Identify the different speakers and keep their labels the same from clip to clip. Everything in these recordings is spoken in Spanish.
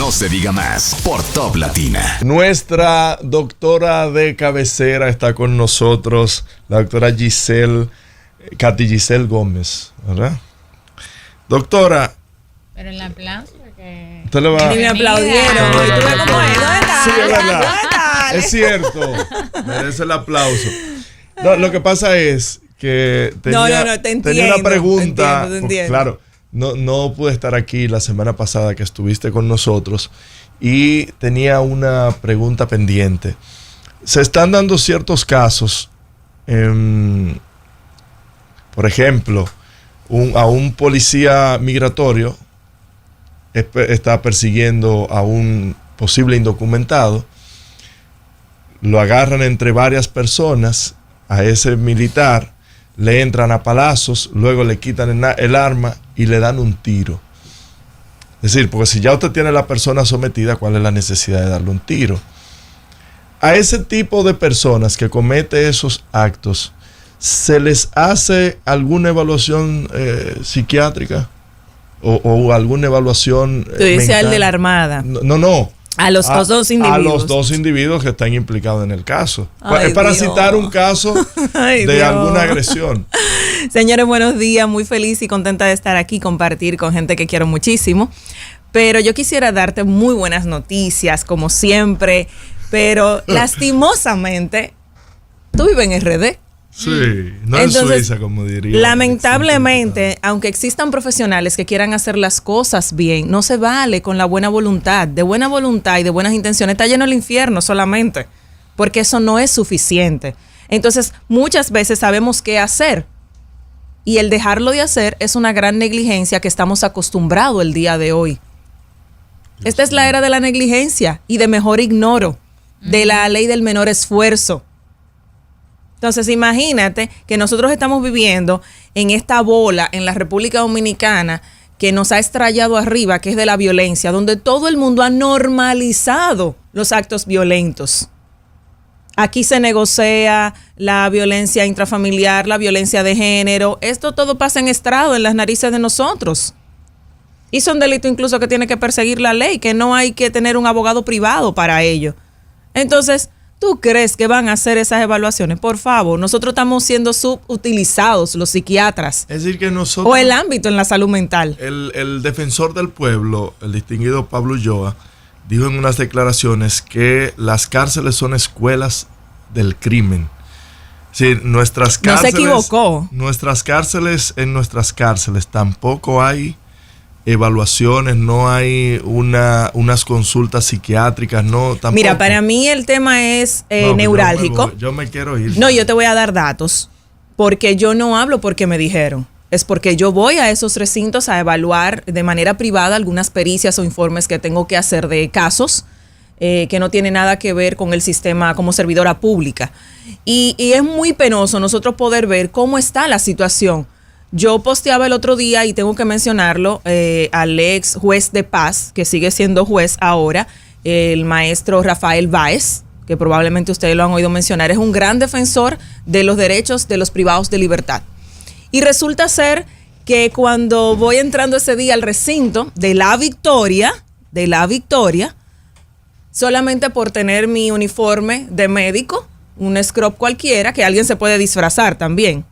Speaker 1: No se diga más por Top Latina.
Speaker 2: Nuestra doctora de cabecera está con nosotros, la doctora Katy Giselle Gómez, ¿verdad? Doctora.
Speaker 3: Pero el aplauso que...
Speaker 2: Usted le va...
Speaker 3: Y me aplaudieron.
Speaker 2: No,
Speaker 3: ¿Y tú ves cómo es? ¿Dónde está?
Speaker 2: Sí, es verdad.
Speaker 3: ¿Dónde está?
Speaker 2: Es cierto. Merece el aplauso. No, lo que pasa es que tenía una pregunta.
Speaker 3: Te entiendo.
Speaker 2: Claro, no pude estar aquí la semana pasada que estuviste con nosotros y tenía una pregunta pendiente. Se están dando ciertos casos, por ejemplo, a un policía migratorio está persiguiendo a un posible indocumentado, lo agarran entre varias personas, a ese militar le entran a palazos, luego le quitan el arma y le dan un tiro. Es decir, porque si ya usted tiene a la persona sometida, ¿cuál es la necesidad de darle un tiro? A ese tipo de personas que comete esos actos, ¿se les hace alguna evaluación psiquiátrica? O alguna evaluación
Speaker 3: Tú dices
Speaker 2: mental?
Speaker 3: al de la Armada.
Speaker 2: No.
Speaker 3: A los dos individuos.
Speaker 2: A los dos individuos que están implicados en el caso.
Speaker 3: Ay,
Speaker 2: es para
Speaker 3: Dios.
Speaker 2: citar un caso
Speaker 3: Ay,
Speaker 2: de
Speaker 3: Dios.
Speaker 2: alguna agresión.
Speaker 3: Señores, buenos días. Muy feliz y contenta de estar aquí, compartir con gente que quiero muchísimo. Pero yo quisiera darte muy buenas noticias, como siempre. Pero lastimosamente, tú vives en RD.
Speaker 2: Sí, no
Speaker 3: Entonces,
Speaker 2: en Suiza, como diría.
Speaker 3: Lamentablemente, aunque existan profesionales que quieran hacer las cosas bien, no se vale con la buena voluntad. De buena voluntad y de buenas intenciones está lleno el infierno solamente, porque eso no es suficiente. Entonces, muchas veces sabemos qué hacer y el dejarlo de hacer es una gran negligencia que estamos acostumbrados el día de hoy. Esta es la era de la negligencia y de mejor ignoro, de la ley del menor esfuerzo. Entonces, imagínate que nosotros estamos viviendo en esta bola en la República Dominicana que nos ha estrellado arriba, que es de la violencia, donde todo el mundo ha normalizado los actos violentos. Aquí se negocia la violencia intrafamiliar, la violencia de género. Esto todo pasa en estrado, en las narices de nosotros. Y son delitos incluso que tiene que perseguir la ley, que no hay que tener un abogado privado para ello. Entonces, ¿tú crees que van a hacer esas evaluaciones? Por favor, nosotros estamos siendo subutilizados, los psiquiatras.
Speaker 2: Es decir, que nosotros...
Speaker 3: O el ámbito en la salud mental.
Speaker 2: El defensor del pueblo, el distinguido Pablo Ulloa, dijo en unas declaraciones que las cárceles son escuelas del crimen. Es decir, nuestras cárceles...
Speaker 3: No se equivocó.
Speaker 2: En nuestras cárceles tampoco hay evaluaciones, no hay unas consultas psiquiátricas, no, tampoco.
Speaker 3: Mira, para mí el tema es
Speaker 2: No,
Speaker 3: neurálgico.
Speaker 2: Yo me quiero ir.
Speaker 3: No, yo te voy a dar datos, porque yo no hablo porque me dijeron. Es porque yo voy a esos recintos a evaluar de manera privada algunas pericias o informes que tengo que hacer de casos que no tienen nada que ver con el sistema como servidora pública. Y es muy penoso nosotros poder ver cómo está la situación. Yo posteaba el otro día, y tengo que mencionarlo, al ex juez de paz, que sigue siendo juez ahora, el maestro Rafael Báez, que probablemente ustedes lo han oído mencionar, es un gran defensor de los derechos de los privados de libertad. Y resulta ser que cuando voy entrando ese día al recinto de La Victoria, solamente por tener mi uniforme de médico, un scrub cualquiera, que alguien se puede disfrazar también,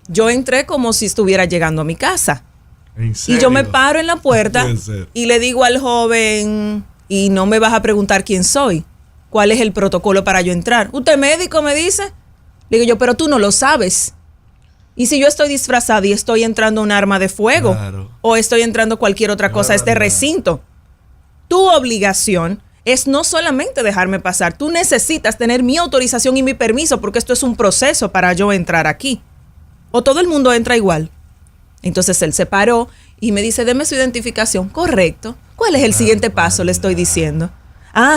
Speaker 3: yo entré como si estuviera llegando a mi casa.
Speaker 2: ¿En serio?
Speaker 3: Y yo me paro en la puerta y le digo al joven, y no me vas a preguntar quién soy, cuál es el protocolo para yo entrar. ¿Usted es médico? Me dice. Le digo yo, pero tú no lo sabes. Y si yo estoy disfrazada y estoy entrando un arma de fuego,
Speaker 2: claro,
Speaker 3: o estoy entrando cualquier otra cosa a este recinto, tu obligación es no solamente dejarme pasar, tú necesitas tener mi autorización y mi permiso, porque esto es un proceso para yo entrar aquí. O todo el mundo entra igual. Entonces él se paró y me dice, deme su identificación. Correcto. ¿Cuál es el siguiente paso? Le estoy diciendo.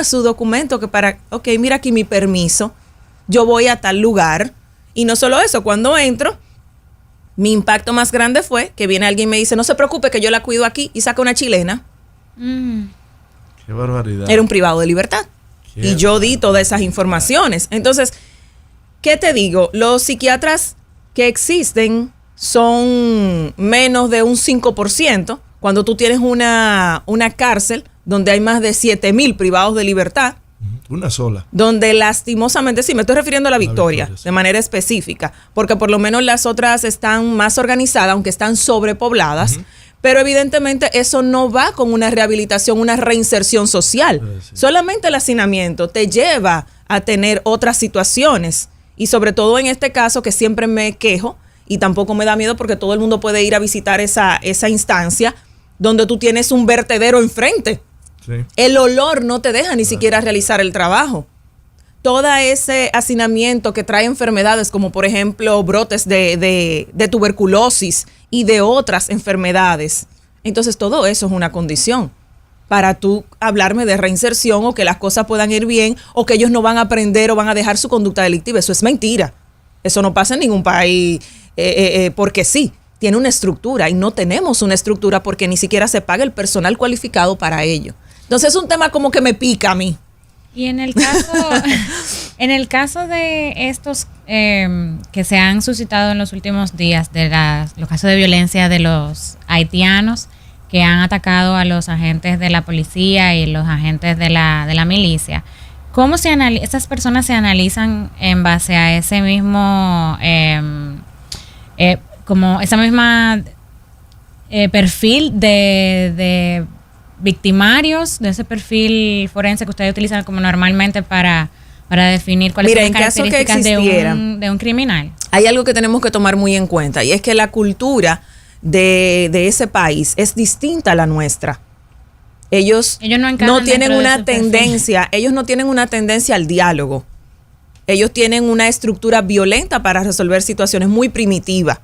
Speaker 3: Su documento que para... Ok, mira aquí mi permiso. Yo voy a tal lugar. Y no solo eso, cuando entro, mi impacto más grande fue que viene alguien y me dice, no se preocupe que yo la cuido aquí, y saca una chilena.
Speaker 2: Qué barbaridad.
Speaker 3: Era un privado de libertad. Y yo di todas esas informaciones. Entonces, ¿qué te digo? Los psiquiatras que existen son menos de un 5%. Cuando tú tienes una cárcel donde hay más de 7,000 privados de libertad.
Speaker 2: Una sola.
Speaker 3: Donde lastimosamente, sí, me estoy refiriendo a la Victoria,
Speaker 2: sí,
Speaker 3: de manera específica, porque por lo menos las otras están más organizadas, aunque están sobrepobladas, pero evidentemente eso no va con una rehabilitación, una reinserción social.
Speaker 2: Sí.
Speaker 3: Solamente el hacinamiento te lleva a tener otras situaciones, y sobre todo en este caso que siempre me quejo, y tampoco me da miedo porque todo el mundo puede ir a visitar esa instancia donde tú tienes un vertedero enfrente. Sí. El olor no te deja ni siquiera realizar el trabajo. Todo ese hacinamiento que trae enfermedades como por ejemplo brotes de tuberculosis y de otras enfermedades. Entonces todo eso es una condición para tú hablarme de reinserción o que las cosas puedan ir bien o que ellos no van a aprender o van a dejar su conducta delictiva. Eso es mentira. Eso no pasa en ningún país porque sí. Tiene una estructura y no tenemos una estructura porque ni siquiera se paga el personal cualificado para ello. Entonces es un tema como que me pica a mí.
Speaker 4: Y en el caso de estos que se han suscitado en los últimos días, de los casos de violencia de los haitianos que han atacado a los agentes de la policía y los agentes de la milicia, ¿cómo esas personas se analizan en base a ese mismo, como esa misma perfil de victimarios, de ese perfil forense que ustedes utilizan como normalmente para definir cuáles son las características de un criminal?
Speaker 3: Hay algo que tenemos que tomar muy en cuenta y es que la cultura de ese país es distinta a la nuestra. Ellos no tienen una tendencia, ellos no tienen una tendencia al diálogo. Ellos tienen una estructura violenta para resolver situaciones muy primitiva.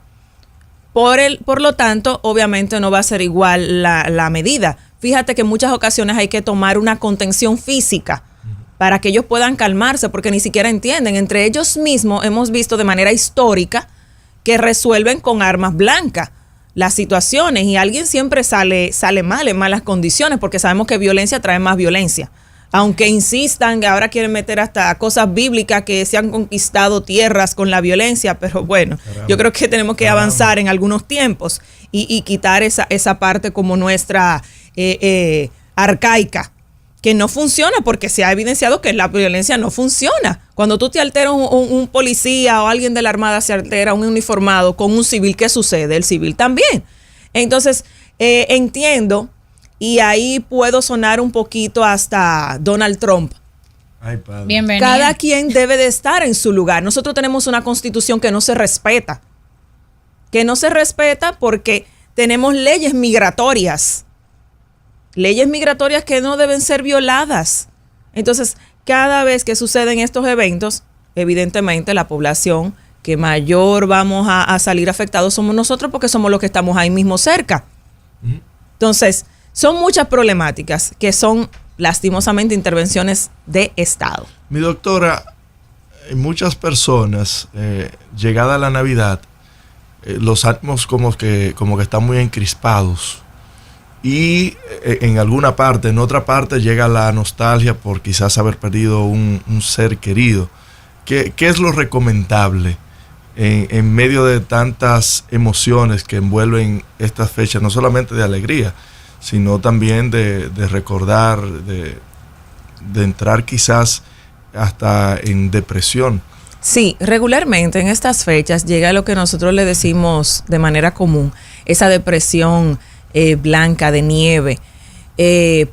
Speaker 3: Por lo tanto, obviamente no va a ser igual la medida. Fíjate que en muchas ocasiones hay que tomar una contención física para que ellos puedan calmarse, porque ni siquiera entienden. Entre ellos mismos hemos visto de manera histórica que resuelven con armas blancas las situaciones y alguien siempre sale mal en malas condiciones, porque sabemos que violencia trae más violencia. Aunque insistan que ahora quieren meter hasta cosas bíblicas que se han conquistado tierras con la violencia, pero bueno, yo creo que tenemos que avanzar en algunos tiempos y quitar esa parte como nuestra arcaica, que no funciona porque se ha evidenciado que la violencia no funciona. Cuando tú te alteras un policía o alguien de la Armada se altera, un uniformado con un civil, ¿qué sucede? El civil también. Entonces, entiendo. Y ahí puedo sonar un poquito hasta Donald Trump.
Speaker 2: Ay, padre.
Speaker 4: Bienvenido.
Speaker 3: Cada quien debe de estar en su lugar. Nosotros tenemos una constitución que no se respeta. Que no se respeta porque tenemos leyes migratorias. Leyes migratorias que no deben ser violadas. Entonces, cada vez que suceden estos eventos, evidentemente la población que mayor vamos a salir afectados somos nosotros porque somos los que estamos ahí mismo cerca. Entonces, son muchas problemáticas que son lastimosamente intervenciones de Estado.
Speaker 2: Mi doctora, muchas personas, llegada la Navidad, los ánimos como que están muy encrispados y en alguna parte, en otra parte llega la nostalgia por quizás haber perdido un ser querido. ¿Qué es lo recomendable en medio de tantas emociones que envuelven estas fechas, no solamente de alegría, sino también de recordar, de entrar quizás hasta en depresión?
Speaker 3: Sí, regularmente en estas fechas llega lo que nosotros le decimos de manera común, esa depresión blanca de nieve,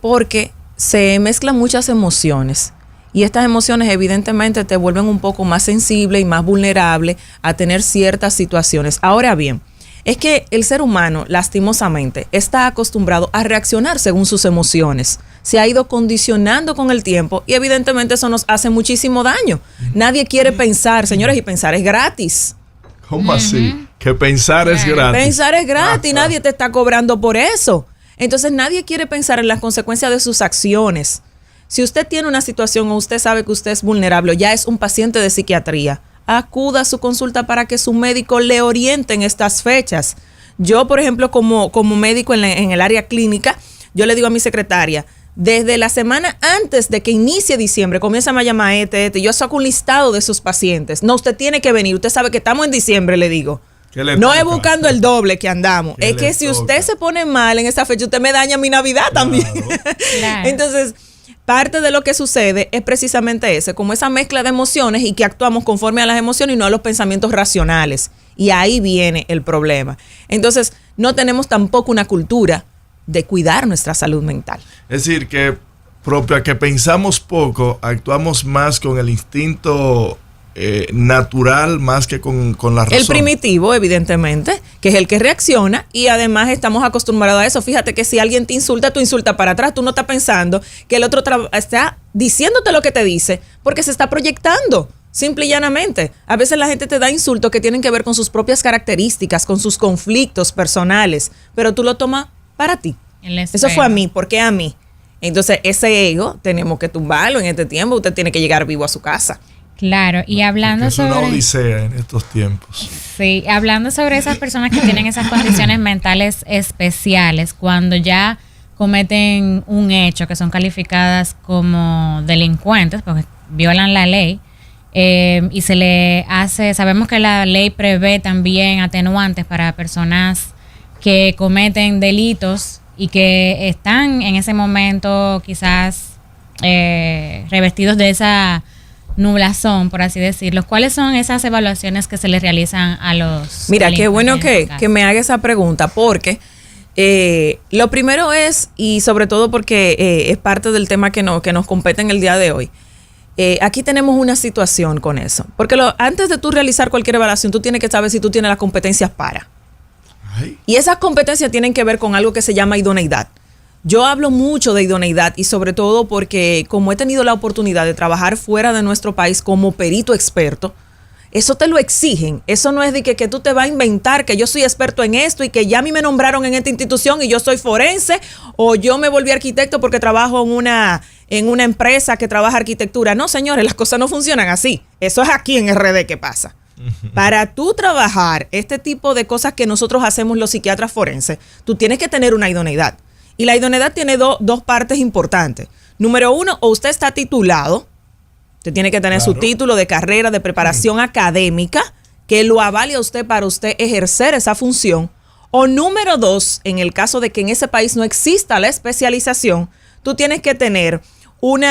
Speaker 3: porque se mezclan muchas emociones y estas emociones evidentemente te vuelven un poco más sensible y más vulnerable a tener ciertas situaciones. Ahora bien, es que el ser humano, lastimosamente, está acostumbrado a reaccionar según sus emociones. Se ha ido condicionando con el tiempo y evidentemente eso nos hace muchísimo daño. Nadie quiere pensar, señores, y pensar es gratis.
Speaker 2: ¿Cómo así? Que pensar es gratis.
Speaker 3: Pensar es gratis, nadie te está cobrando por eso. Entonces nadie quiere pensar en las consecuencias de sus acciones. Si usted tiene una situación o usted sabe que usted es vulnerable, ya es un paciente de psiquiatría, acuda a su consulta para que su médico le oriente en estas fechas. Yo, por ejemplo, como médico en el área clínica, yo le digo a mi secretaria, desde la semana antes de que inicie diciembre, comienza a llamar yo saco un listado de esos pacientes. No, usted tiene que venir, usted sabe que estamos en diciembre, le digo. No es buscando el doble que andamos. Es que si usted se pone mal en esa fecha, usted me daña mi Navidad también.
Speaker 4: Claro.
Speaker 3: Entonces, parte de lo que sucede es precisamente ese, como esa mezcla de emociones y que actuamos conforme a las emociones y no a los pensamientos racionales. Y ahí viene el problema. Entonces, no tenemos tampoco una cultura de cuidar nuestra salud mental.
Speaker 2: Es decir, que propia que pensamos poco, actuamos más con el instinto natural más que con la razón.
Speaker 3: El primitivo, evidentemente, que es el que reacciona, y además estamos acostumbrados a eso. Fíjate que si alguien te insulta, tú insultas para atrás. Tú no estás pensando que el otro está diciéndote lo que te dice porque se está proyectando. Simple y llanamente. A veces la gente te da insultos que tienen que ver con sus propias características, con sus conflictos personales, pero tú lo tomas para ti. Eso fue a mí, ¿por qué a mí? Entonces, ese ego tenemos que tumbarlo en este tiempo. Usted tiene que llegar vivo a su casa.
Speaker 4: Claro, y hablando sobre...
Speaker 2: Es una odisea en estos tiempos.
Speaker 4: Sí, hablando sobre esas personas que tienen esas condiciones mentales especiales, cuando ya cometen un hecho que son calificadas como delincuentes, porque violan la ley, y se le hace... Sabemos que la ley prevé también atenuantes para personas que cometen delitos y que están en ese momento quizás revestidos de esa nublazón, por así decirlo. ¿Cuáles son esas evaluaciones que se les realizan a los...
Speaker 3: Mira, qué bueno que me haga esa pregunta, porque lo primero es, y sobre todo porque es parte del tema que nos compete en el día de hoy, aquí tenemos una situación con eso. Porque antes de tú realizar cualquier evaluación, tú tienes que saber si tú tienes las competencias para. Ay. Y esas competencias tienen que ver con algo que se llama idoneidad. Yo hablo mucho de idoneidad y sobre todo porque como he tenido la oportunidad de trabajar fuera de nuestro país como perito experto, eso te lo exigen. Eso no es de que tú te vas a inventar que yo soy experto en esto y que ya a mí me nombraron en esta institución y yo soy forense, o yo me volví arquitecto porque trabajo en una empresa que trabaja arquitectura. No, señores, las cosas no funcionan así. Eso es aquí en RD que pasa. Para tú trabajar este tipo de cosas que nosotros hacemos los psiquiatras forenses, tú tienes que tener una idoneidad. Y la idoneidad tiene dos partes importantes. Número uno, o usted está titulado, usted tiene que tener su título de carrera, de preparación académica, que lo avale a usted para usted ejercer esa función. O número dos, en el caso de que en ese país no exista la especialización, tú tienes que tener un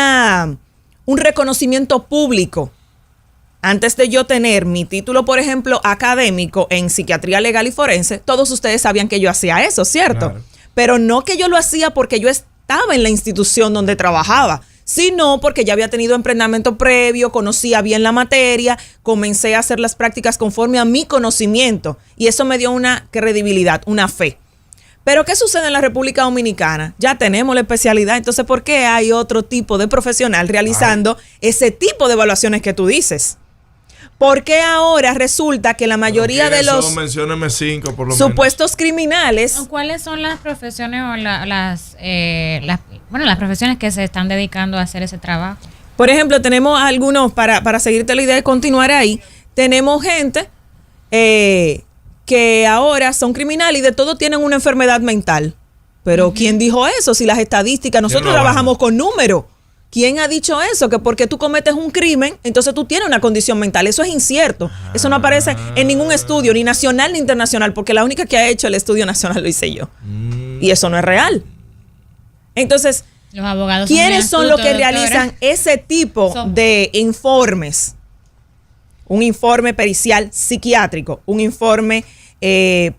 Speaker 3: reconocimiento público. Antes de yo tener mi título, por ejemplo, académico en psiquiatría legal y forense, todos ustedes sabían que yo hacía eso, ¿cierto? Claro. Pero no que yo lo hacía porque yo estaba en la institución donde trabajaba, sino porque ya había tenido entrenamiento previo, conocía bien la materia, comencé a hacer las prácticas conforme a mi conocimiento y eso me dio una credibilidad, una fe. Pero ¿qué sucede en la República Dominicana? Ya tenemos la especialidad, entonces ¿por qué hay otro tipo de profesional realizando ese tipo de evaluaciones que tú dices? Porque ahora resulta que la mayoría de los
Speaker 2: mencióname 5 por lo
Speaker 3: supuestos criminales...
Speaker 4: ¿Cuáles son las profesiones o las profesiones que se están dedicando a hacer ese trabajo?
Speaker 3: Por ejemplo, tenemos algunos, para seguirte la idea de continuar ahí, tenemos gente que ahora son criminales y de todo tienen una enfermedad mental. Pero ¿quién dijo eso? Si las estadísticas, nosotros trabajamos con números. ¿Quién ha dicho eso? Que porque tú cometes un crimen, entonces tú tienes una condición mental. Eso es incierto. Eso no aparece en ningún estudio, ni nacional ni internacional, porque la única que ha hecho el estudio nacional lo hice yo. Y eso no es real. Entonces,
Speaker 4: los abogados
Speaker 3: ¿quiénes son los que realizan ese tipo de informes? Un informe pericial psiquiátrico, un informe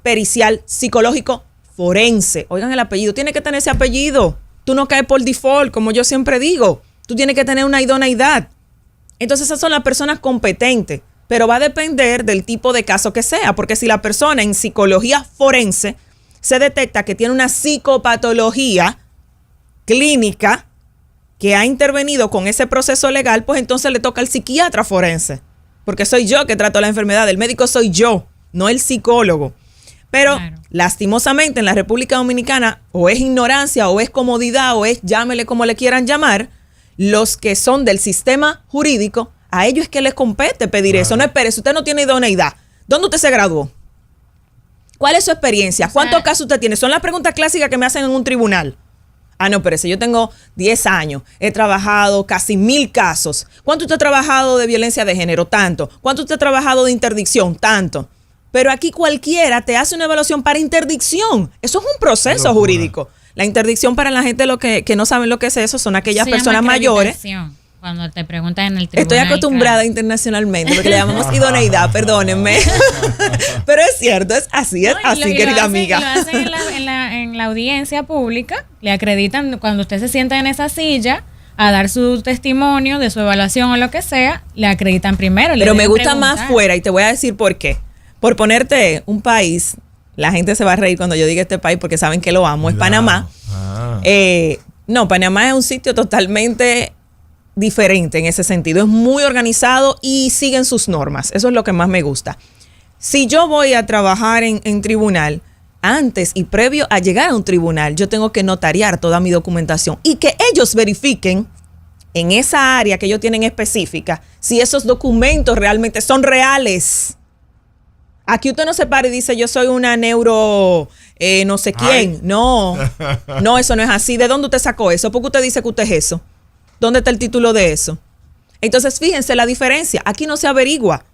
Speaker 3: pericial psicológico forense. Oigan el apellido, tiene que tener ese apellido. Tú no caes por default, como yo siempre digo. Tú tienes que tener una idoneidad. Entonces esas son las personas competentes, pero va a depender del tipo de caso que sea, porque si la persona en psicología forense se detecta que tiene una psicopatología clínica que ha intervenido con ese proceso legal, pues entonces le toca al psiquiatra forense, porque soy yo que trato la enfermedad, el médico soy yo, no el psicólogo. Pero lastimosamente en la República Dominicana o es ignorancia o es comodidad o es llámele como le quieran llamar, los que son del sistema jurídico, a ellos es que les compete pedir eso. No espere, si usted no tiene idoneidad, ¿dónde usted se graduó? ¿Cuál es su experiencia? ¿Cuántos casos usted tiene? Son las preguntas clásicas que me hacen en un tribunal. Ah, no, pero si yo tengo 10 años, he trabajado casi 1000 casos. ¿Cuánto usted ha trabajado de violencia de género? Tanto. ¿Cuánto usted ha trabajado de interdicción? Tanto. Pero aquí cualquiera te hace una evaluación para interdicción. Eso es un proceso jurídico. La interdicción, para la gente que no saben lo que es eso, son aquellas personas mayores.
Speaker 4: Cuando te preguntan en el tribunal.
Speaker 3: Estoy acostumbrada internacionalmente, porque le llamamos idoneidad, perdónenme. Pero es cierto, es así, querida amiga.
Speaker 4: Lo hacen en la audiencia pública, le acreditan cuando usted se sienta en esa silla a dar su testimonio de su evaluación o lo que sea, le acreditan primero.
Speaker 3: Pero me gusta más fuera, y te voy a decir por qué. Por ponerte un país, la gente se va a reír cuando yo diga este país porque saben que lo amo, es Panamá. No, Panamá es un sitio totalmente diferente en ese sentido. Es muy organizado y siguen sus normas. Eso es lo que más me gusta. Si yo voy a trabajar en tribunal, antes y previo a llegar a un tribunal, yo tengo que notariar toda mi documentación y que ellos verifiquen en esa área que ellos tienen específica si esos documentos realmente son reales. Aquí usted no se para y dice, yo soy una neuro no sé quién. Ay. No, eso no es así. ¿De dónde usted sacó eso? ¿Por qué usted dice que usted es eso? ¿Dónde está el título de eso? Entonces, fíjense la diferencia. Aquí no se averigua.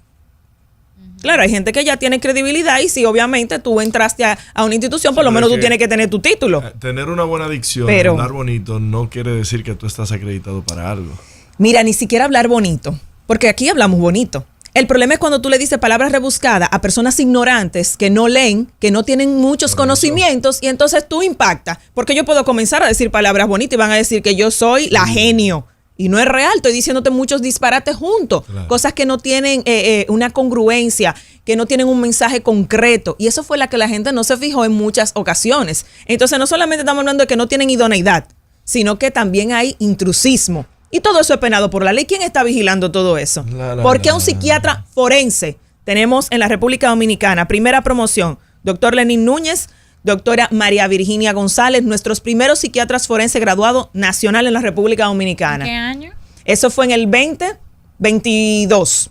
Speaker 3: Claro, hay gente que ya tiene credibilidad y si obviamente tú entraste a una institución, por lo menos tú tienes que tener tu título.
Speaker 2: Tener una buena dicción, hablar bonito, no quiere decir que tú estás acreditado para algo.
Speaker 3: Mira, ni siquiera hablar bonito, porque aquí hablamos bonito. El problema es cuando tú le dices palabras rebuscadas a personas ignorantes que no leen, que no tienen muchos conocimientos, y entonces tú impactas. Porque yo puedo comenzar a decir palabras bonitas y van a decir que yo soy la genio. Y no es real, estoy diciéndote muchos disparates juntos. Claro. Cosas que no tienen una congruencia, que no tienen un mensaje concreto. Y eso fue la que la gente no se fijó en muchas ocasiones. Entonces no solamente estamos hablando de que no tienen idoneidad, sino que también hay intrusismo. Y todo eso es penado por la ley. ¿Quién está vigilando todo eso? ¿Por qué un psiquiatra forense tenemos en la República Dominicana? Primera promoción, doctor Lenín Núñez, doctora María Virginia González, nuestros primeros psiquiatras forenses graduados nacional en la República Dominicana.
Speaker 4: ¿Qué año?
Speaker 3: Eso fue en el 2022.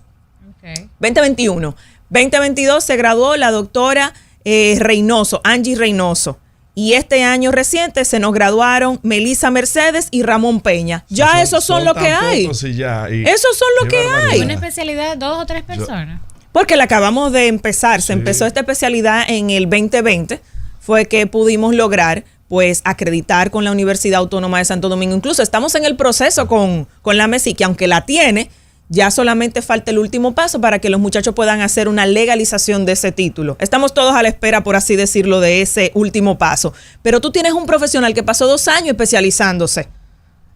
Speaker 3: Okay. 2021. 2022 se graduó la doctora Reynoso, Angie Reynoso. Y este año reciente se nos graduaron Melissa Mercedes y Ramón Peña. Ya esos son lo que hay.
Speaker 2: Sí, ya.
Speaker 3: Esos son lo que hay.
Speaker 4: ¿Una especialidad de 2 o 3 personas?
Speaker 3: Porque la acabamos de empezar. Se empezó esta especialidad en el 2020. Fue que pudimos lograr, pues, acreditar con la Universidad Autónoma de Santo Domingo. Incluso estamos en el proceso con la MESI, que aunque la tiene, ya solamente falta el último paso para que los muchachos puedan hacer una legalización de ese título. Estamos todos a la espera, por así decirlo, de ese último paso. Pero tú tienes un profesional que pasó 2 años especializándose.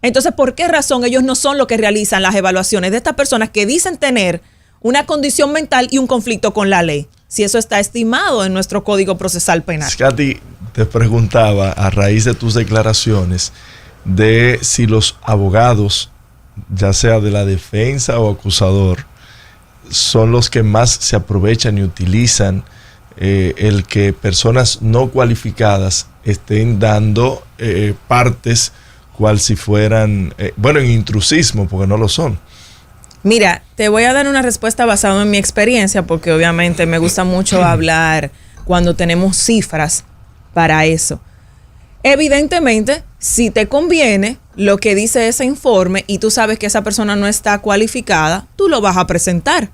Speaker 3: Entonces, ¿por qué razón ellos no son los que realizan las evaluaciones de estas personas que dicen tener una condición mental y un conflicto con la ley? Si eso está estimado en nuestro Código Procesal Penal.
Speaker 2: Katy, te preguntaba, a raíz de tus declaraciones, de si los abogados, ya sea de la defensa o acusador, son los que más se aprovechan y utilizan el que personas no cualificadas estén dando partes cual si fueran, en intrusismo, porque no lo son.
Speaker 3: Mira, te voy a dar una respuesta basada en mi experiencia, porque obviamente me gusta mucho hablar cuando tenemos cifras para eso. Evidentemente, si te conviene lo que dice ese informe y tú sabes que esa persona no está cualificada, tú lo vas a presentar.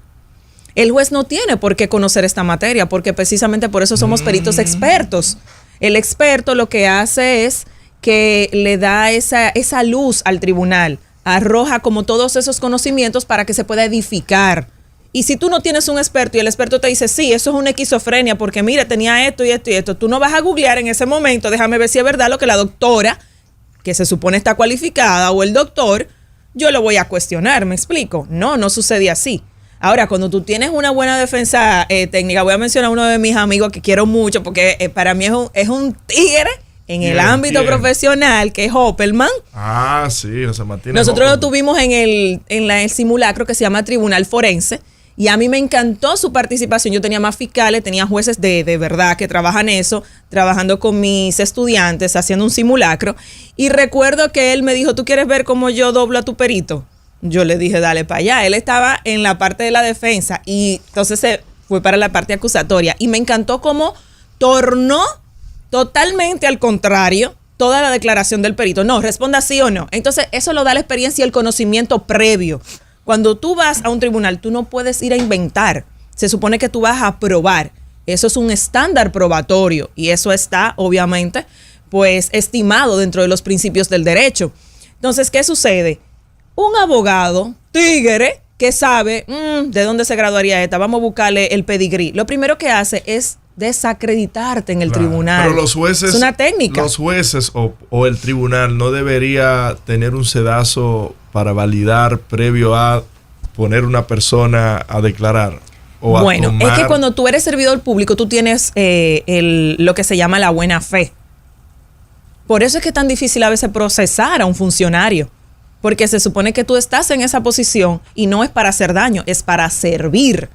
Speaker 3: El juez no tiene por qué conocer esta materia, porque precisamente por eso somos peritos expertos. El experto lo que hace es que le da esa luz al tribunal, arroja como todos esos conocimientos para que se pueda edificar. Y si tú no tienes un experto y el experto te dice, sí, eso es una esquizofrenia porque mire, tenía esto y esto y esto, tú no vas a googlear en ese momento, déjame ver si es verdad lo que la doctora, que se supone está cualificada, o el doctor, yo lo voy a cuestionar, ¿me explico? No sucede así. Ahora, cuando tú tienes una buena defensa técnica, voy a mencionar a uno de mis amigos que quiero mucho porque para mí es un tigre en el ámbito profesional, que es Hoppelman.
Speaker 2: Ah, sí, José Martínez.
Speaker 3: Nosotros lo tuvimos en el simulacro que se llama Tribunal Forense, y a mí me encantó su participación. Yo tenía más fiscales, tenía jueces de verdad que trabajan eso, trabajando con mis estudiantes, haciendo un simulacro. Y recuerdo que él me dijo, ¿tú quieres ver cómo yo doblo a tu perito? Yo le dije, dale para allá. Él estaba en la parte de la defensa y entonces se fue para la parte acusatoria. Y me encantó cómo tornó totalmente al contrario toda la declaración del perito. No, responda sí o no. Entonces eso lo da la experiencia y el conocimiento previo. Cuando tú vas a un tribunal, tú no puedes ir a inventar. Se supone que tú vas a probar. Eso es un estándar probatorio y eso está, obviamente, pues estimado dentro de los principios del derecho. Entonces, ¿qué sucede? Un abogado tigre que sabe de dónde se graduaría esta, vamos a buscarle el pedigrí. Lo primero que hace es desacreditarte en el tribunal.
Speaker 2: Pero los jueces,
Speaker 3: es una técnica.
Speaker 2: Los jueces o el tribunal no debería tener un sedazo para validar previo a poner una persona a declarar.
Speaker 3: Bueno, es que cuando tú eres servidor público, tú tienes lo que se llama la buena fe. Por eso es que es tan difícil a veces procesar a un funcionario. Porque se supone que tú estás en esa posición y no es para hacer daño, es para servir.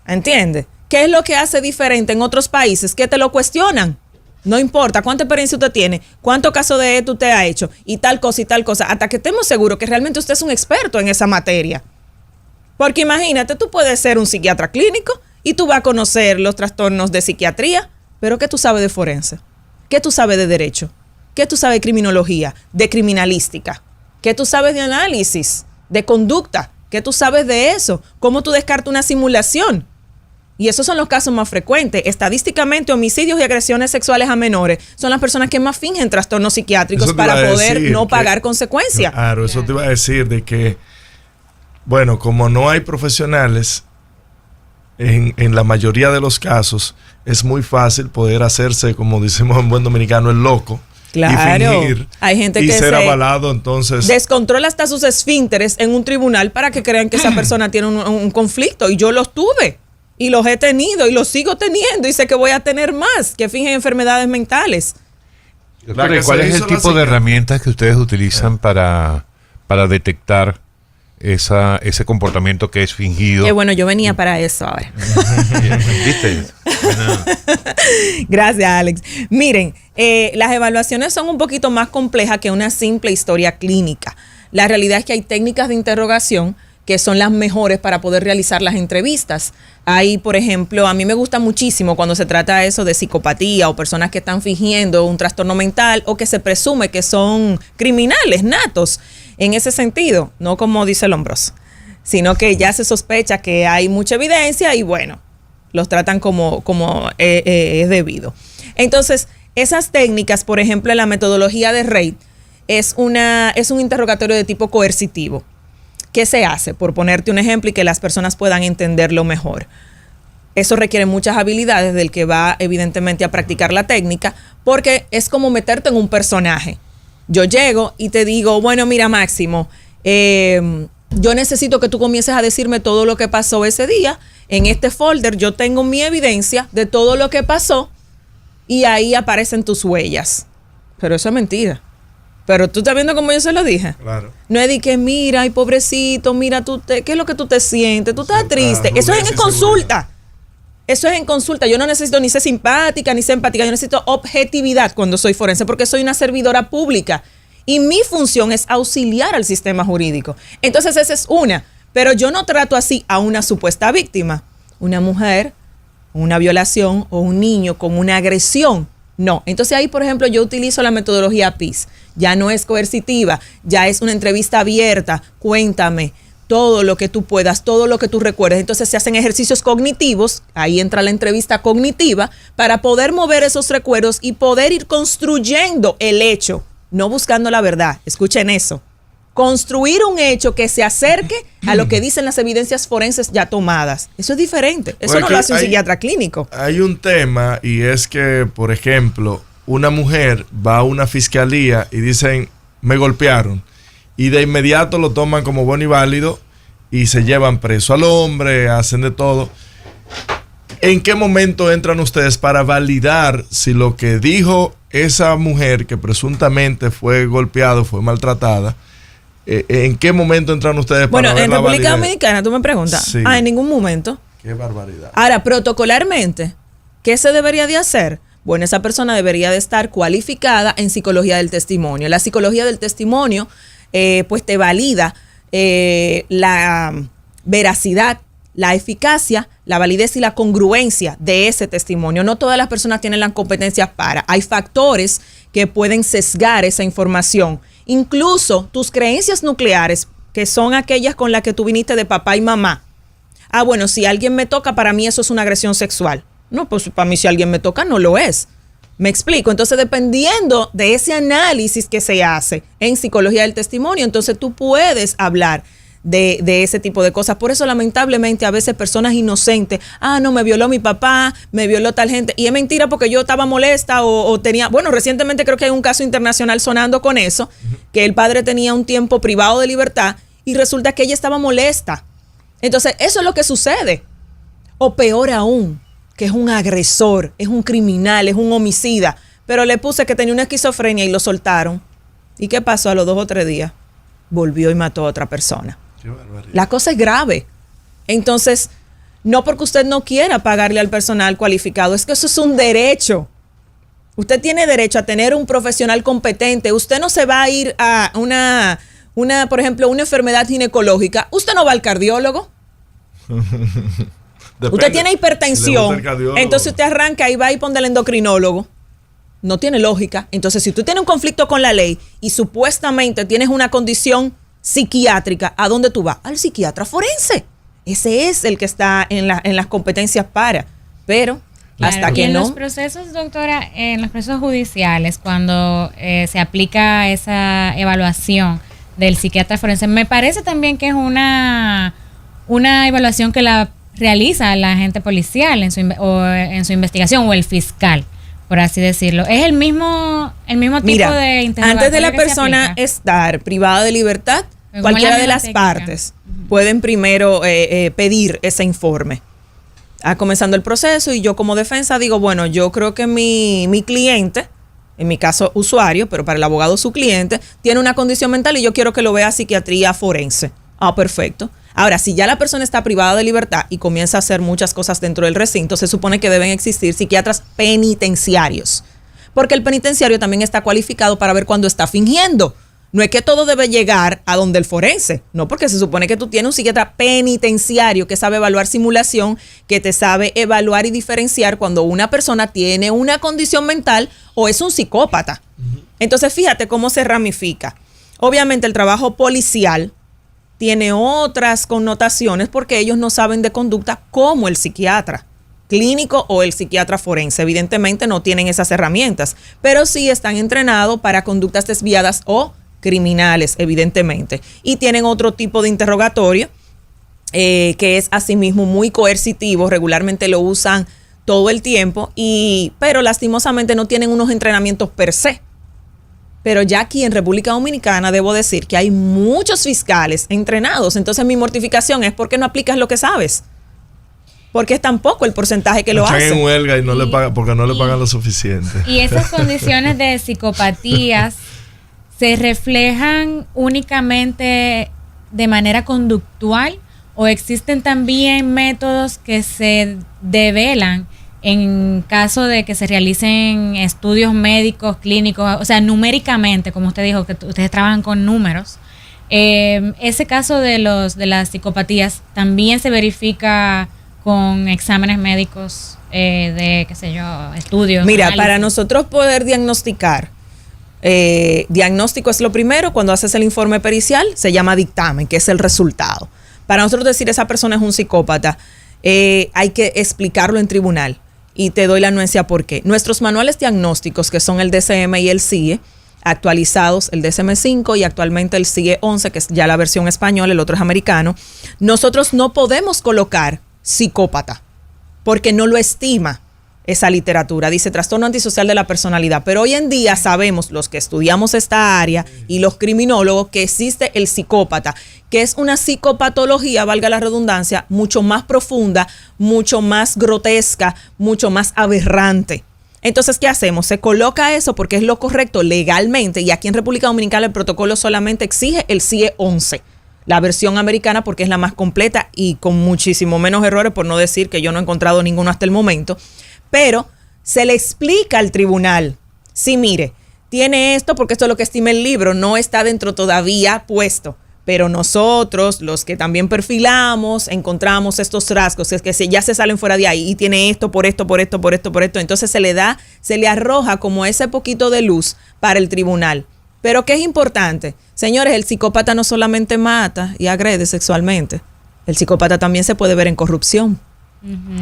Speaker 3: ¿Entiendes? ¿Qué es lo que hace diferente en otros países? Que te lo cuestionan. No importa cuánta experiencia usted tiene, cuántos casos de esto usted ha hecho y tal cosa, hasta que estemos seguros que realmente usted es un experto en esa materia. Porque imagínate, tú puedes ser un psiquiatra clínico y tú vas a conocer los trastornos de psiquiatría, pero ¿qué tú sabes de forense? ¿Qué tú sabes de derecho? ¿Qué tú sabes de criminología, de criminalística? ¿Qué tú sabes de análisis, de conducta? ¿Qué tú sabes de eso? ¿Cómo tú descartas una simulación? Y esos son los casos más frecuentes. Estadísticamente, homicidios y agresiones sexuales a menores son las personas que más fingen trastornos psiquiátricos para poder no pagar consecuencias.
Speaker 2: Claro, eso te iba a decir de que, bueno, como no hay profesionales, en la mayoría de los casos es muy fácil poder hacerse, como decimos en buen dominicano, el loco.
Speaker 3: Claro,
Speaker 2: y fingir,
Speaker 3: hay gente
Speaker 2: y
Speaker 3: que
Speaker 2: ser avalado, entonces
Speaker 3: descontrola hasta sus esfínteres en un tribunal para que crean que esa persona tiene un conflicto. Y yo los tuve, y los he tenido, y los sigo teniendo, y sé que voy a tener más, que fingen enfermedades mentales.
Speaker 5: ¿Cuál es el tipo de herramientas que ustedes utilizan para detectar ese comportamiento que es fingido?
Speaker 3: Qué bueno, yo venía para eso ahora.
Speaker 5: ¿Viste?
Speaker 3: Gracias, Alex. Miren, las evaluaciones son un poquito más complejas que una simple historia clínica. La realidad es que hay técnicas de interrogación que son las mejores para poder realizar las entrevistas. Hay, por ejemplo, a mí me gusta muchísimo cuando se trata eso de psicopatía o personas que están fingiendo un trastorno mental o que se presume que son criminales natos. En ese sentido, no como dice Lombros, sino que ya se sospecha que hay mucha evidencia y bueno, los tratan como es debido. Entonces, esas técnicas, por ejemplo, la metodología de Reid es un interrogatorio de tipo coercitivo. ¿Qué se hace? Por ponerte un ejemplo y que las personas puedan entenderlo mejor. Eso requiere muchas habilidades del que va evidentemente a practicar la técnica, porque es como meterte en un personaje. Yo llego y te digo, bueno, mira, Máximo, yo necesito que tú comiences a decirme todo lo que pasó ese día. En este folder yo tengo mi evidencia de todo lo que pasó y ahí aparecen tus huellas. Pero eso es mentira. Pero tú estás viendo cómo yo se lo dije.
Speaker 2: Claro.
Speaker 3: No es de que, mira, ay, pobrecito, mira, ¿qué es lo que tú te sientes? Tú estás triste. Eso es en consulta. Eso es en consulta. Yo no necesito ni ser simpática ni ser empática. Yo necesito objetividad cuando soy forense porque soy una servidora pública. Y mi función es auxiliar al sistema jurídico. Entonces esa es una. Pero yo no trato así a una supuesta víctima. Una mujer, una violación o un niño con una agresión. No. Entonces ahí, por ejemplo, yo utilizo la metodología PIS. Ya no es coercitiva, ya es una entrevista abierta. Cuéntame todo lo que tú puedas, todo lo que tú recuerdes. Entonces se hacen ejercicios cognitivos, ahí entra la entrevista cognitiva, para poder mover esos recuerdos y poder ir construyendo el hecho, no buscando la verdad. Escuchen eso. Construir un hecho que se acerque a lo que dicen las evidencias forenses ya tomadas. Eso es diferente. Eso
Speaker 2: Porque
Speaker 3: no lo hace un psiquiatra clínico.
Speaker 2: Hay un tema y es que, por ejemplo, una mujer va a una fiscalía y dicen, me golpearon. Y de inmediato lo toman como bueno y válido y se llevan preso al hombre, hacen de todo. ¿En qué momento entran ustedes para validar si lo que dijo esa mujer que presuntamente fue golpeada, fue maltratada, en qué momento entran ustedes para ver
Speaker 3: en
Speaker 2: la
Speaker 3: República
Speaker 2: validez?
Speaker 3: Dominicana, tú me preguntas.
Speaker 2: Sí.
Speaker 3: En ningún momento.
Speaker 2: Qué barbaridad.
Speaker 3: Ahora, protocolarmente, ¿qué se debería de hacer? Bueno, esa persona debería de estar cualificada en psicología del testimonio. La psicología del testimonio, pues te valida la veracidad, la eficacia, la validez y la congruencia de ese testimonio. No todas las personas tienen las competencias para. Hay factores que pueden sesgar esa información. Incluso tus creencias nucleares, que son aquellas con las que tú viniste de papá y mamá. Ah, bueno, si alguien me toca, para mí eso es una agresión sexual. No, pues para mí si alguien me toca, no lo es. Me explico. Entonces, dependiendo de ese análisis que se hace en psicología del testimonio, entonces tú puedes hablar de ese tipo de cosas. Por eso, lamentablemente, a veces personas inocentes, no, me violó mi papá, me violó tal gente, y es mentira porque yo estaba molesta o tenía, bueno, recientemente creo que hay un caso internacional sonando con eso, que el padre tenía un tiempo privado de libertad y resulta que ella estaba molesta. Entonces, eso es lo que sucede. O peor aún, que es un agresor, es un criminal, es un homicida, pero le puse que tenía una esquizofrenia y lo soltaron. ¿Y qué pasó a los 2 o 3 días? Volvió y mató a otra persona. La cosa es grave. Entonces, no porque usted no quiera pagarle al personal cualificado, es que eso es un derecho. Usted tiene derecho a tener un profesional competente. Usted no se va a ir a por ejemplo, una enfermedad ginecológica. Usted no va al cardiólogo. Depende. Usted tiene hipertensión, entonces usted arranca y va y pone al endocrinólogo. No tiene lógica. Entonces, si usted tiene un conflicto con la ley y supuestamente tienes una condición psiquiátrica, ¿a dónde tú vas? Al psiquiatra forense. Ese es el que está en las competencias para. Pero claro, hasta que
Speaker 4: en
Speaker 3: no.
Speaker 4: los procesos, doctora, en los procesos judiciales, cuando se aplica esa evaluación del psiquiatra forense, me parece también que es una evaluación que la realiza el agente policial en su investigación, o el fiscal, por así decirlo. Es el mismo tipo de interrogatorio.
Speaker 3: Antes de la persona estar privada de libertad, cualquiera de las partes pueden primero pedir ese informe. Comenzando el proceso, y yo como defensa digo, bueno, yo creo que mi cliente, en mi caso usuario, pero para el abogado su cliente, tiene una condición mental y yo quiero que lo vea psiquiatría forense. Perfecto. Ahora, si ya la persona está privada de libertad y comienza a hacer muchas cosas dentro del recinto, se supone que deben existir psiquiatras penitenciarios, porque el penitenciario también está cualificado para ver cuando está fingiendo. No es que todo debe llegar a donde el forense, no, porque se supone que tú tienes un psiquiatra penitenciario que sabe evaluar simulación, que te sabe evaluar y diferenciar cuando una persona tiene una condición mental o es un psicópata. Entonces, fíjate cómo se ramifica. Obviamente, el trabajo policial tiene otras connotaciones porque ellos no saben de conducta como el psiquiatra clínico o el psiquiatra forense. Evidentemente no tienen esas herramientas, pero sí están entrenados para conductas desviadas o criminales, evidentemente. Y tienen otro tipo de interrogatorio que es asimismo muy coercitivo, regularmente lo usan todo el tiempo, pero lastimosamente no tienen unos entrenamientos per se. Pero ya aquí en República Dominicana debo decir que hay muchos fiscales entrenados. Entonces mi mortificación es ¿por qué no aplicas lo que sabes? Porque es tan poco el porcentaje que lo hacen.
Speaker 2: Están en huelga y no le pagan porque no le pagan lo suficiente.
Speaker 4: Y esas condiciones de psicopatías se reflejan únicamente de manera conductual, o existen también métodos que se develan en caso de que se realicen estudios médicos, clínicos, o sea, numéricamente, como usted dijo, que ustedes trabajan con números. Ese caso de las psicopatías también se verifica con exámenes médicos de, qué sé yo, estudios.
Speaker 3: Mira,
Speaker 4: análisis.
Speaker 3: para nosotros poder diagnosticar, diagnóstico es lo primero. Cuando haces el informe pericial, se llama dictamen, que es el resultado. Para nosotros decir esa persona es un psicópata, hay que explicarlo en tribunal. Y te doy la anuencia por qué. Nuestros manuales diagnósticos, que son el DSM y el CIE, actualizados, el DSM-5 y actualmente el CIE-11, que es ya la versión española, el otro es americano, nosotros no podemos colocar psicópata, porque no lo estima esa literatura. Dice trastorno antisocial de la personalidad. Pero hoy en día sabemos, los que estudiamos esta área y los criminólogos, que existe el psicópata, que es una psicopatología, valga la redundancia, mucho más profunda, mucho más grotesca, mucho más aberrante. Entonces, ¿qué hacemos? Se coloca eso porque es lo correcto legalmente, y aquí en República Dominicana el protocolo solamente exige el CIE-11, la versión americana, porque es la más completa y con muchísimo menos errores, por no decir que yo no he encontrado ninguno hasta el momento. Pero se le explica al tribunal, sí, mire, tiene esto porque esto es lo que estima el libro, no está dentro todavía puesto. Pero nosotros, los que también perfilamos, encontramos estos rasgos, es que ya se salen fuera de ahí y tiene esto, por esto, por esto, por esto, por esto. Entonces se le arroja como ese poquito de luz para el tribunal. Pero ¿qué es importante? Señores, el psicópata no solamente mata y agrede sexualmente. El psicópata también se puede ver en corrupción.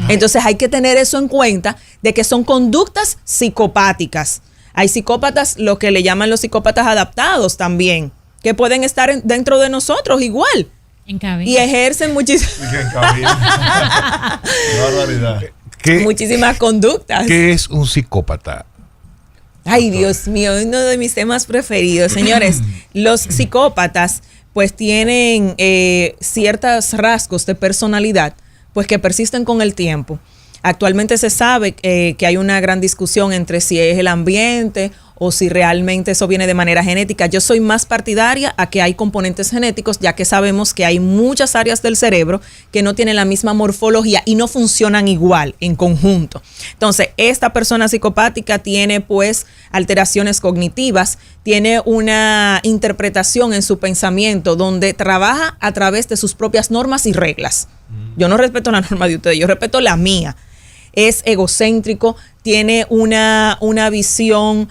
Speaker 3: Entonces hay que tener eso en cuenta, de que son conductas psicopáticas. Hay psicópatas, lo que le llaman los psicópatas adaptados también, que pueden estar dentro de nosotros igual.
Speaker 4: En cabina.
Speaker 3: Y ejercen muchísimas conductas.
Speaker 5: ¿Qué es un psicópata?
Speaker 3: Ay, Dios mío, uno de mis temas preferidos. Señores, los psicópatas pues tienen ciertos rasgos de personalidad pues que persisten con el tiempo. Actualmente se sabe que hay una gran discusión entre si es el ambiente o si realmente eso viene de manera genética. Yo soy más partidaria a que hay componentes genéticos, ya que sabemos que hay muchas áreas del cerebro que no tienen la misma morfología y no funcionan igual en conjunto. Entonces, esta persona psicopática tiene pues alteraciones cognitivas, tiene una interpretación en su pensamiento donde trabaja a través de sus propias normas y reglas. Yo no respeto la norma de ustedes, yo respeto la mía. Es egocéntrico, tiene una visión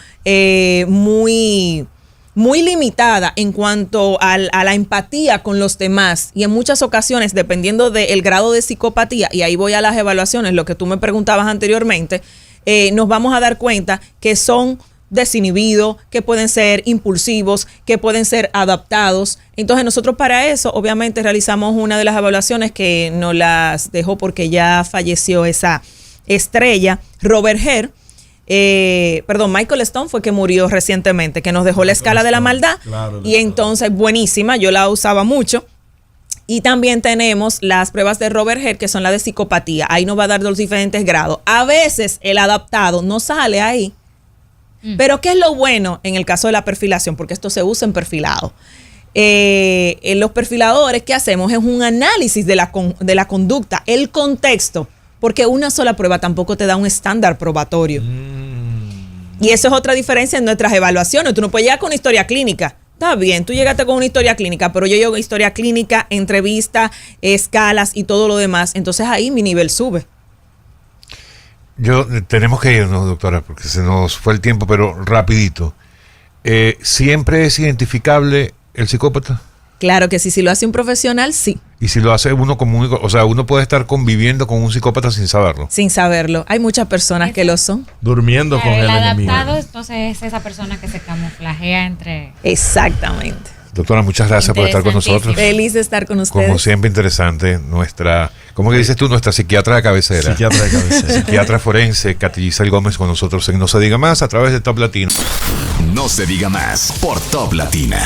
Speaker 3: muy limitada en cuanto a la empatía con los demás, y en muchas ocasiones, dependiendo del grado de psicopatía, y ahí voy a las evaluaciones, lo que tú me preguntabas anteriormente, nos vamos a dar cuenta que son desinhibidos, que pueden ser impulsivos, que pueden ser adaptados. Entonces nosotros para eso obviamente realizamos una de las evaluaciones que nos las dejó porque ya falleció esa estrella, Robert Hare. Michael Stone fue que murió recientemente, que nos dejó la escala de la maldad. Claro, y entonces buenísima, yo la usaba mucho. Y también tenemos las pruebas de Robert Hare, que son las de psicopatía. Ahí nos va a dar los diferentes grados. A veces el adaptado no sale ahí. Pero ¿qué es lo bueno en el caso de la perfilación? Porque esto se usa en perfilado. Los perfiladores, ¿qué hacemos? Es un análisis de la conducta, el contexto, porque una sola prueba tampoco te da un estándar probatorio. Y eso es otra diferencia en nuestras evaluaciones. Tú no puedes llegar con una historia clínica. Está bien, tú llegaste con una historia clínica, pero yo llego con historia clínica, entrevista, escalas y todo lo demás. Entonces ahí mi nivel sube.
Speaker 5: Tenemos que irnos, doctora, porque se nos fue el tiempo, pero rapidito. ¿Siempre es identificable el psicópata?
Speaker 3: Claro que sí, si lo hace un profesional, sí.
Speaker 5: Y si lo hace uno común, o sea, uno puede estar conviviendo con un psicópata sin saberlo.
Speaker 3: Sin saberlo. Hay muchas personas que lo son.
Speaker 2: Durmiendo con el enemigo.
Speaker 4: El adaptado, entonces, es esa persona que se camuflajea entre...
Speaker 3: Exactamente.
Speaker 5: Doctora, muchas gracias por estar con nosotros.
Speaker 3: Feliz de estar con ustedes.
Speaker 5: Como siempre, interesante. ¿Cómo que dices tú? Nuestra psiquiatra de cabecera. Psiquiatra forense, Katy Giselle Gómez, con nosotros en No Se Diga Más a través de Top Latino.
Speaker 1: No Se Diga Más por Top Latina.